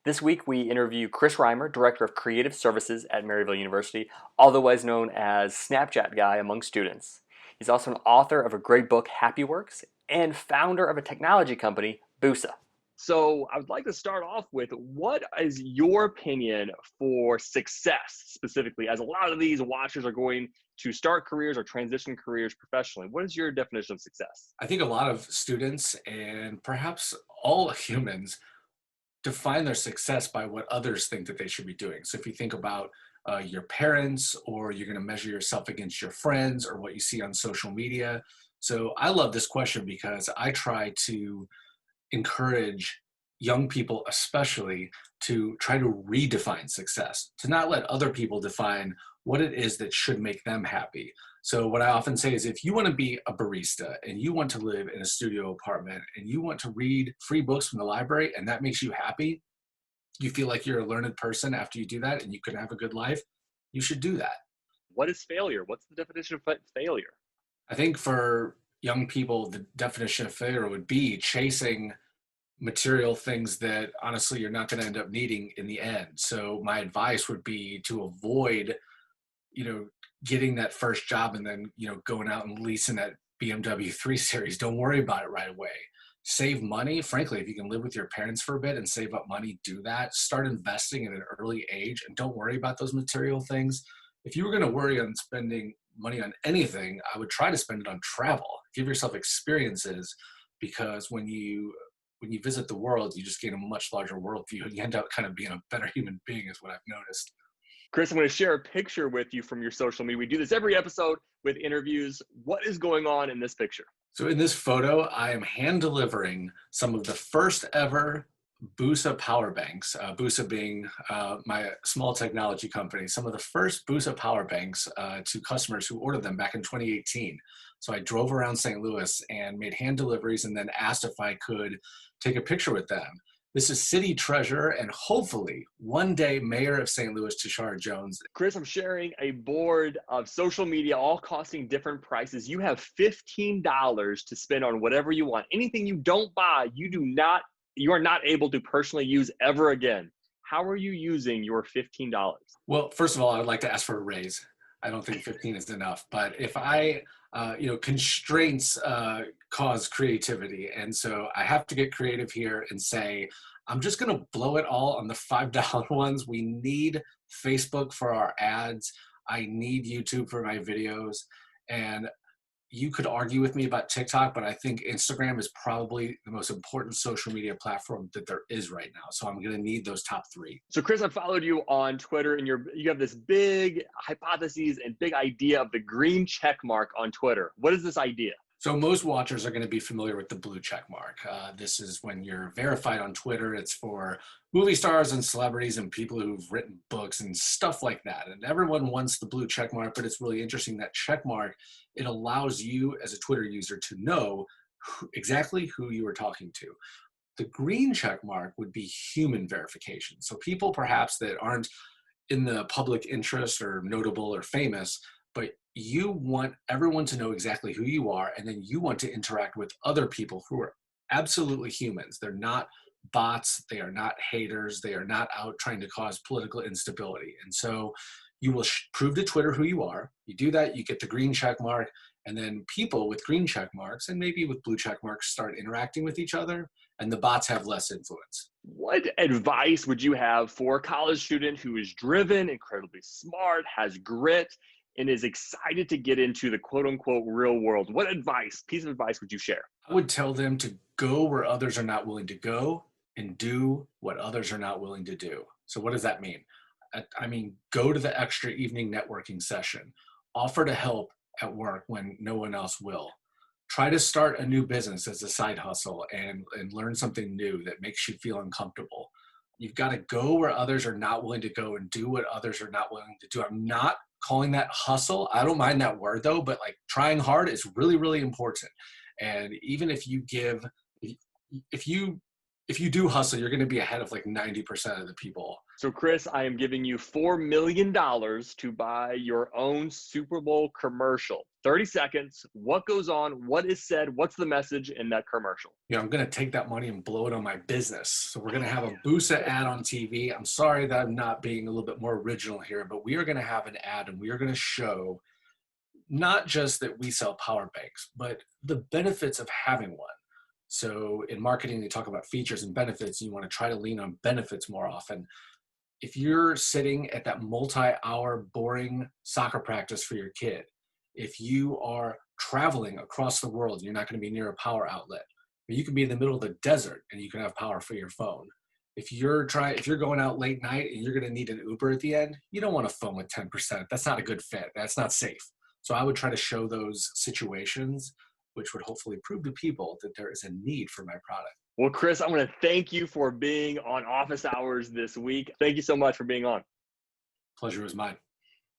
This week, we interview Chris Reimer, Director of Creative Services at Maryville University, otherwise known as Snapchat Guy among students. He's also an author of a great book, Happy Works, and founder of a technology company, Busa. So I would like to start off with what is your opinion for success specifically, as a lot of these watchers are going to start careers or transition careers professionally. What is your definition of success? I think a lot of students and perhaps all humans define their success by what others think that they should be doing. So if you think about your parents, or you're going to measure yourself against your friends or what you see on social media. So I love this question because I try to encourage young people, especially, to try to redefine success, to not let other people define what it is that should make them happy. So what I often say is, if you want to be a barista and you want to live in a studio apartment and you want to read free books from the library and that makes you happy, you feel like you're a learned person after you do that and you can have a good life, you should do that. What is failure? What's the definition of failure? I think for young people, the definition of failure would be chasing material things that honestly you're not going to end up needing in the end. So my advice would be to avoid, getting that first job and then, going out and leasing that BMW 3 Series. Don't worry about it right away. Save money. Frankly, if you can live with your parents for a bit and save up money, do that. Start investing at an early age and don't worry about those material things. If you were going to worry on spending money on anything, I would try to spend it on travel. Give yourself experiences, because when you visit the world, you just gain a much larger worldview and you end up kind of being a better human being, is what I've noticed. Chris, I'm going to share a picture with you from your social media. We do this every episode with interviews. What is going on in this picture? So in this photo, I am hand delivering some of the first ever Busa power banks, Busa being my small technology company, some of the first Busa power banks to customers who ordered them back in 2018. So I drove around St. Louis and made hand deliveries and then asked if I could take a picture with them. This is city treasurer and hopefully one day mayor of St. Louis, Tashara Jones. Chris, I'm sharing a board of social media, all costing different prices. You have $15 to spend on whatever you want. Anything you don't buy, you are not able to personally use ever again. How are you using your $15? Well, first of all, I would like to ask for a raise. I don't think 15 is enough, but if constraints cause creativity. And so I have to get creative here and say, I'm just going to blow it all on the $5 ones. We need Facebook for our ads. I need YouTube for my videos. And you could argue with me about TikTok, but I think Instagram is probably the most important social media platform that there is right now. So I'm going to need those top three. So Chris, I followed you on Twitter and you have this big hypothesis and big idea of the green check mark on Twitter. What is this idea? So most watchers are going to be familiar with the blue check mark. This is when you're verified on Twitter. It's for movie stars and celebrities and people who've written books and stuff like that. And everyone wants the blue check mark, but it's really interesting that check mark, it allows you as a Twitter user to know exactly who you are talking to. The green check mark would be human verification. So people perhaps that aren't in the public interest or notable or famous, but you want everyone to know exactly who you are, and then you want to interact with other people who are absolutely humans. They're not bots, they are not haters, they are not out trying to cause political instability. And so you will prove to Twitter who you are. You do that, you get the green check mark, and then people with green check marks and maybe with blue check marks start interacting with each other, and the bots have less influence. What advice would you have for a college student who is driven, incredibly smart, has grit, and is excited to get into the quote unquote real world? What piece of advice would you share? I would tell them to go where others are not willing to go and do what others are not willing to do. So what does that mean? I mean, go to the extra evening networking session, offer to help at work when no one else will. Try to start a new business as a side hustle and learn something new that makes you feel uncomfortable. You've got to go where others are not willing to go and do what others are not willing to do. I'm not calling that hustle. I don't mind that word though, but like trying hard is really, really important. And even if you if you do hustle, you're going to be ahead of like 90% of the people. So, Chris, I am giving you $4 million to buy your own Super Bowl commercial. 30 seconds. What goes on? What is said? What's the message in that commercial? I'm going to take that money and blow it on my business. So we're going to have a Boosa ad on TV. I'm sorry that I'm not being a little bit more original here, but we are going to have an ad and we are going to show not just that we sell power banks, but the benefits of having one. So in marketing, they talk about features and benefits. You want to try to lean on benefits more often. If you're sitting at that multi-hour boring soccer practice for your kid, if you are traveling across the world, you're not going to be near a power outlet. But you can be in the middle of the desert and you can have power for your phone. If you're going out late night and you're going to need an Uber at the end, you don't want a phone with 10%. That's not a good fit. That's not safe. So I would try to show those situations, which would hopefully prove to people that there is a need for my product. Well, Chris, I want to thank you for being on Office Hours this week. Thank you so much for being on. Pleasure was mine.